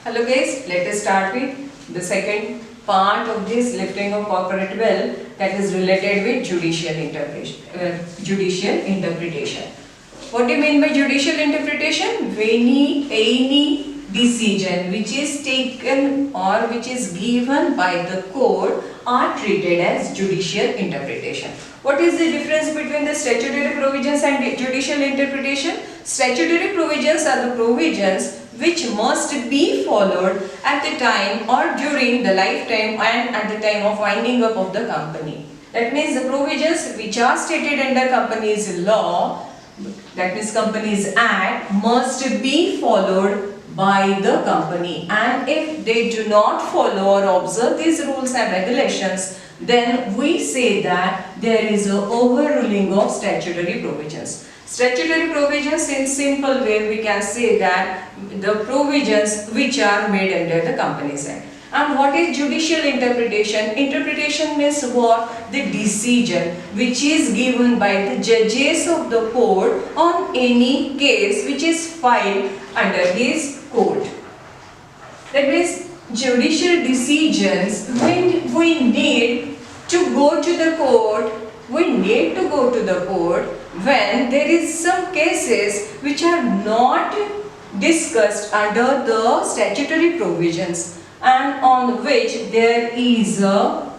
Hello guys, let us start with the second part of this lifting of corporate wealth, that is related with judicial interpretation. What do you mean by judicial interpretation? When any decision which is taken or which is given by the court are treated as judicial interpretation. What is the difference between the statutory provisions and judicial interpretation? Statutory provisions are the provisions which must be followed at the time or during the lifetime and at the time of winding up of the company. That means the provisions which are stated under company's law, that means Companies Act, must be followed by the company, and if they do not follow or observe these rules and regulations, then we say that there is an overruling of statutory provisions. Statutory provisions, in simple way we can say that the provisions which are made under the Companies Act. And what is judicial interpretation? Interpretation means what? The decision which is given by the judges of the court on any case which is filed under his court. That means judicial decisions, when we need to go to the court, when there is some cases which are not discussed under the statutory provisions and on which there is a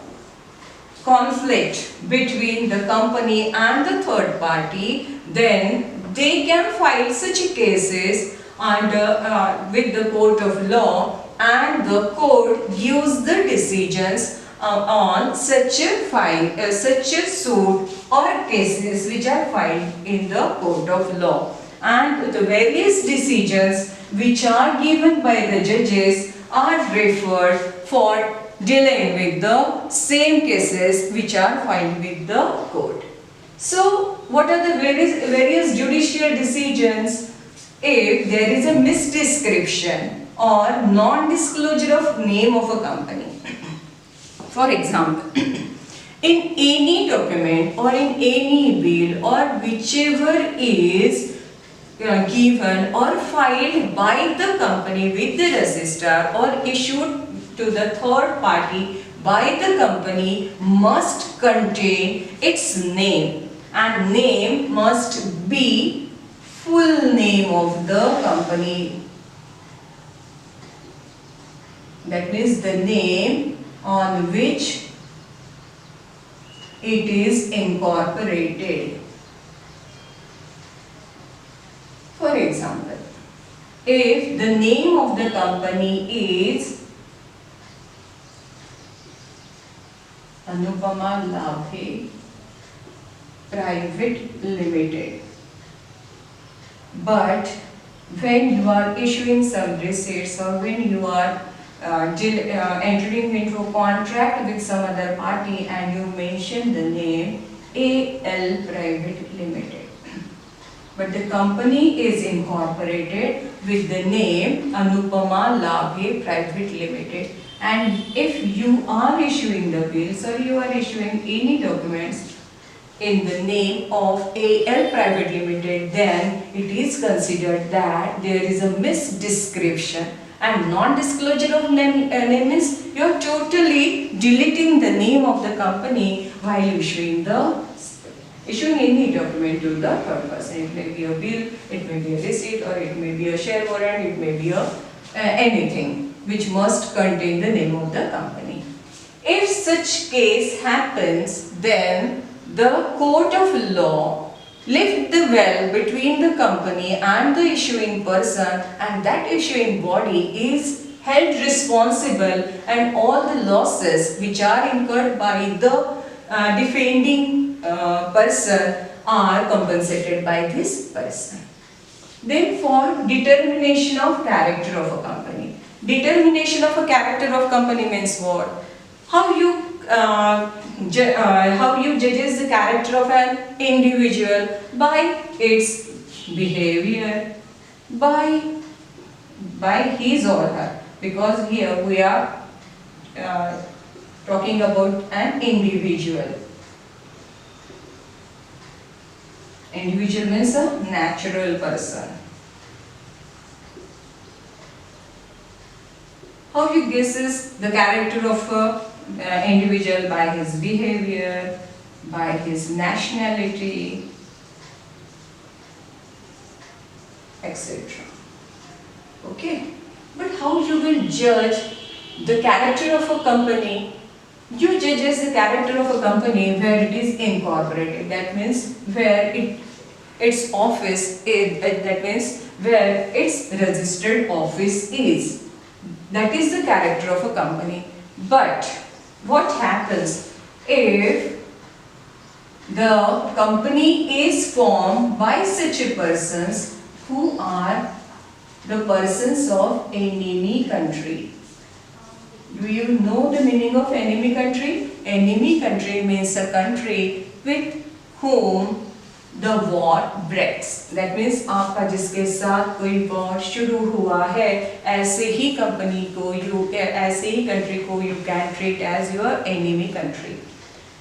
conflict between the company and the third party, then they can file such cases under with the court of law, and the court gives the decisions on such a suit or cases which are filed in the court of law. And the various decisions which are given by the judges are referred for dealing with the same cases which are filed with the court. So, what are the various judicial decisions? If there is a misdescription or non-disclosure of name of a company. For example, in any document or in any bill or whichever is given or filed by the company with the registrar or issued to the third party by the company must contain its name, and name must be full name of the company. That means the name on which it is incorporated. For example, if the name of the company is Anupama Labhe Private Limited, but when you are issuing some receipts or when you are entering into a contract with some other party and you mention the name AL Private Limited, but the company is incorporated with the name Anupama Labhe Private Limited, and if you are issuing the bills or you are issuing any documents in the name of AL Private Limited, then it is considered that there is a misdescription, and non-disclosure of name means you are totally deleting the name of the company while issuing any document to the third person. It may be a bill, it may be a receipt, or it may be a share warrant, it may be anything which must contain the name of the company. If such case happens, then the court of law lift the veil between the company and the issuing person, and that issuing body is held responsible, and all the losses which are incurred by the defending person are compensated by this person. Then for determination of character of a company. Determination of a character of company means what? How you judges the character of an individual? By its behavior, by his or her, because here we are talking about an individual. Individual means a natural person. How you guesses the character of a individual? By his behavior, by his nationality, etc. Okay, but how you will judge the character of a company? You judges the character of a company where it is incorporated. That means where its office is, that means where its registered office is. That is the character of a company. But what happens if the company is formed by such a persons who are the persons of enemy country? Do you know the meaning of enemy country? Enemy country means a country with whom the war breaks. That means आपका जिसके साथ कोई war शुरू हुआ है, ऐसे ही company को ऐसे ही country को you can treat as your enemy country.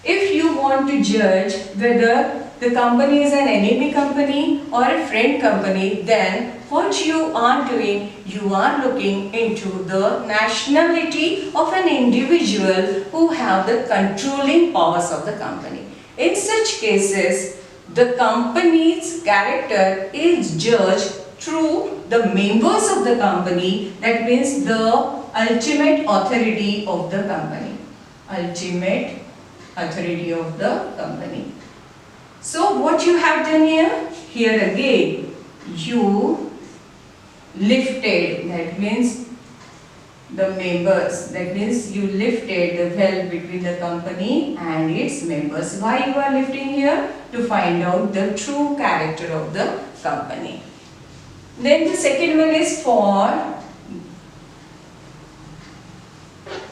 If you want to judge whether the company is an enemy company or a friend company, then what you are doing, you are looking into the nationality of an individual who have the controlling powers of the company. In such cases, the company's character is judged through the members of the company, that means the ultimate authority of the company. Ultimate authority of the company. So what you have done here? Here again, you lifted, that means the members, that means you lifted the veil between the company and its members. Why you are lifting here? To find out the true character of the company. Then the second one is for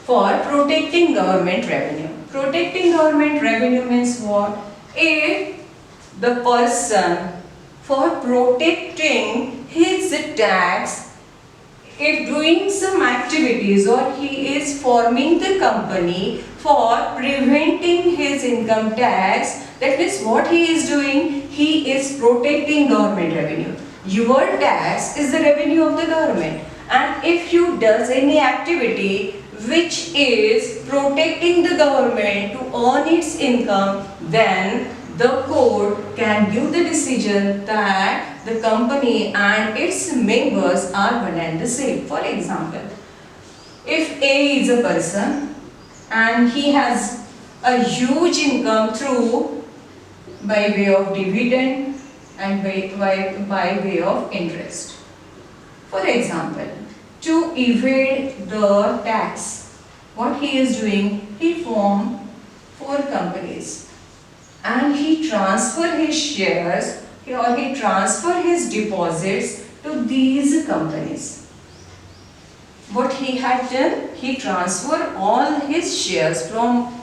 protecting government revenue. Protecting government revenue means what? If the person for protecting his tax, if doing some activities or he is forming the company for preventing his income tax, that means what he is doing? He is protecting government revenue. Your tax is the revenue of the government, and if you does any activity which is protecting the government to earn its income, then the court can give the decision that the company and its members are one and the same. For example, if A is a person and he has a huge income through by way of dividend and by way of interest. For example, to evade the tax, what he is doing, he formed 4 companies and he transfer his shares or he transfer his deposits to these companies. What he had done, he transferred all his shares from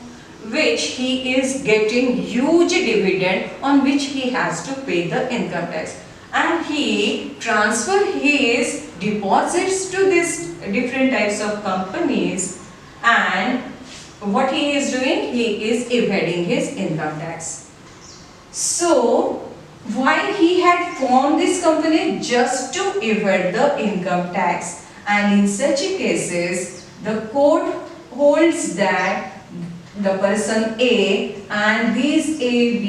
which he is getting huge dividend on which he has to pay the income tax, and he transfer his deposits to these different types of companies, and what he is doing, he is evading his income tax. So why he had formed this company? Just to evade the income tax, and in such cases the court holds that the person A and these A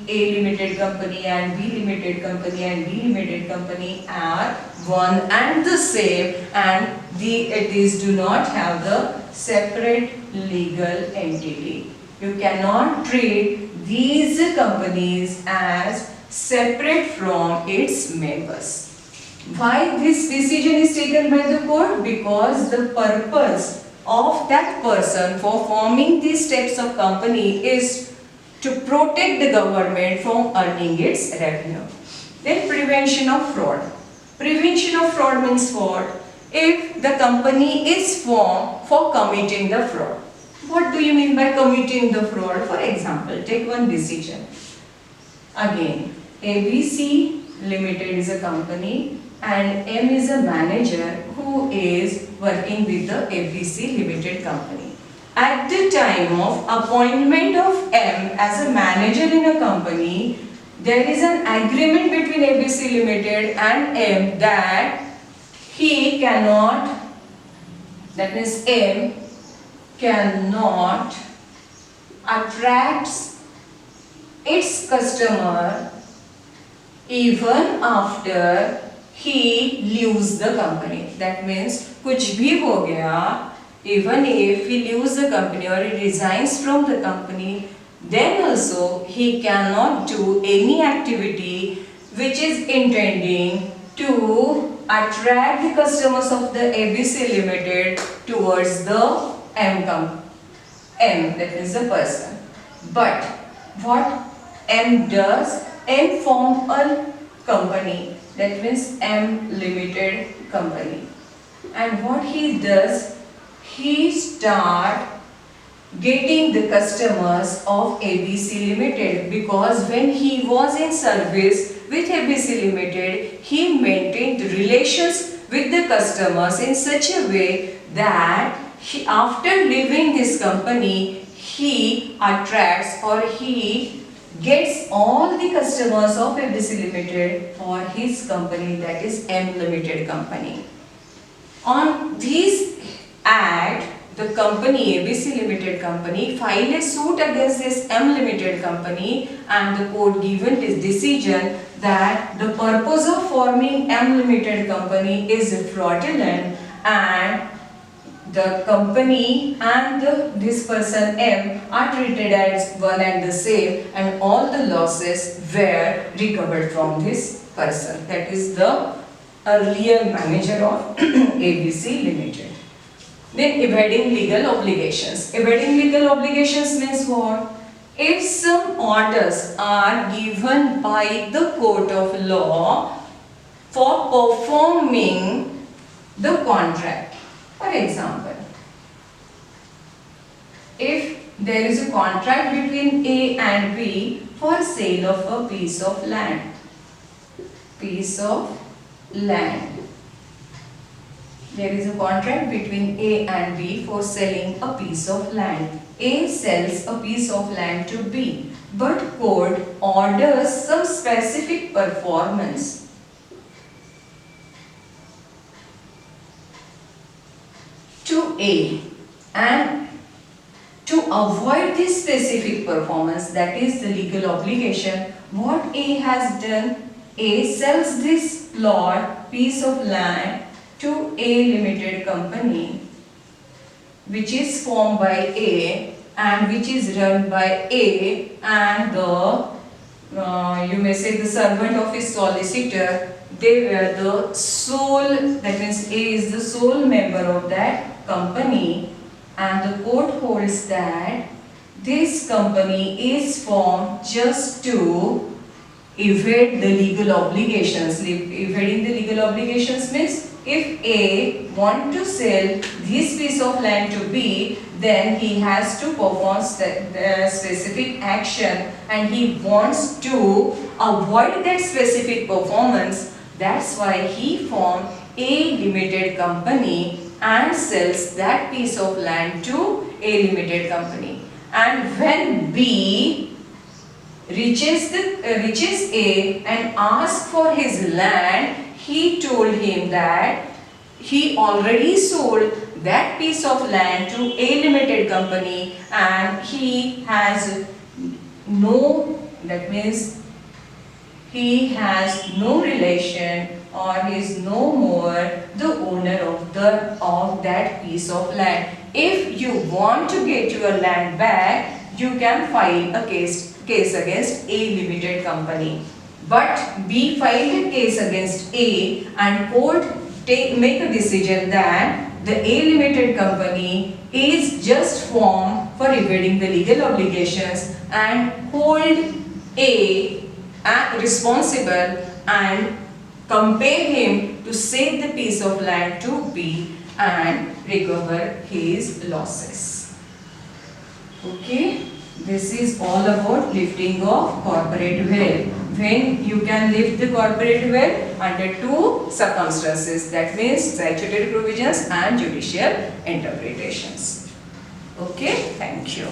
limited company and B limited company and D limited company are one and the same, and these do not have the separate legal entity. You cannot treat these companies as separate from its members. Why this decision is taken by the court? Because the purpose of that person for forming these types of company is to protect the government from earning its revenue. Then prevention of fraud. Prevention of fraud means what? If the company is formed for committing the fraud. What do you mean by committing the fraud? For example, take one decision. Again, ABC Limited is a company and M is a manager who is working with the ABC Limited company. At the time of appointment of M as a manager in a company, there is an agreement between ABC Limited and M that he cannot that means M, cannot attract its customer even after he leaves the company. That means कुछ भी हो गया, even if he leaves the company or he resigns from the company, then also he cannot do any activity which is intending to attract the customers of the ABC Limited towards the M, that means the person. But what M does, M form a company, that means M Limited company. And what he does, he start getting the customers of ABC Limited, because when he was in service with ABC Limited, he maintained relations with the customers in such a way that after leaving this company, he attracts or he gets all the customers of ABC Limited for his company, that is M Limited company. On this act, the company, ABC Limited company, filed a suit against this M Limited company, and the court given this decision that the purpose of forming M Limited company is fraudulent, and the company and this person M are treated as one and the same, and all the losses were recovered from this person, that is the earlier manager of ABC Limited. Then evading legal obligations. Evading legal obligations means what? If some orders are given by the court of law for performing the contract. For example, if there is a contract between A and B for sale of a piece of land. There is a contract between A and B for selling a piece of land. A sells a piece of land to B, but court orders some specific performance. To A, and to avoid this specific performance, that is the legal obligation, what A has done, A sells this piece of land to A Limited company, which is formed by A and which is run by A and the you may say the servant of his solicitor. They were the sole, that means A is the sole member of that company, and the court holds that this company is formed just to evade the legal obligations. Evading the legal obligations means if A wants to sell this piece of land to B, then he has to perform the specific action, and he wants to avoid that specific performance. That's why he formed A Limited company and sells that piece of land to A Limited company. And when B reaches A and asks for his land, he told him that he already sold that piece of land to A Limited company and he has no, that means he has no relation or he is no more the owner of that piece of land. If you want to get your land back, you can file a case against A Limited company. But B filed a case against A and court make a decision that the A Limited company is just formed for evading the legal obligations and hold A responsible and compel him to sell the piece of land to B and recover his losses. Okay, this is all about lifting of corporate wealth. When you can lift the corporate wealth under two circumstances, that means statutory provisions and judicial interpretations. Okay, thank you.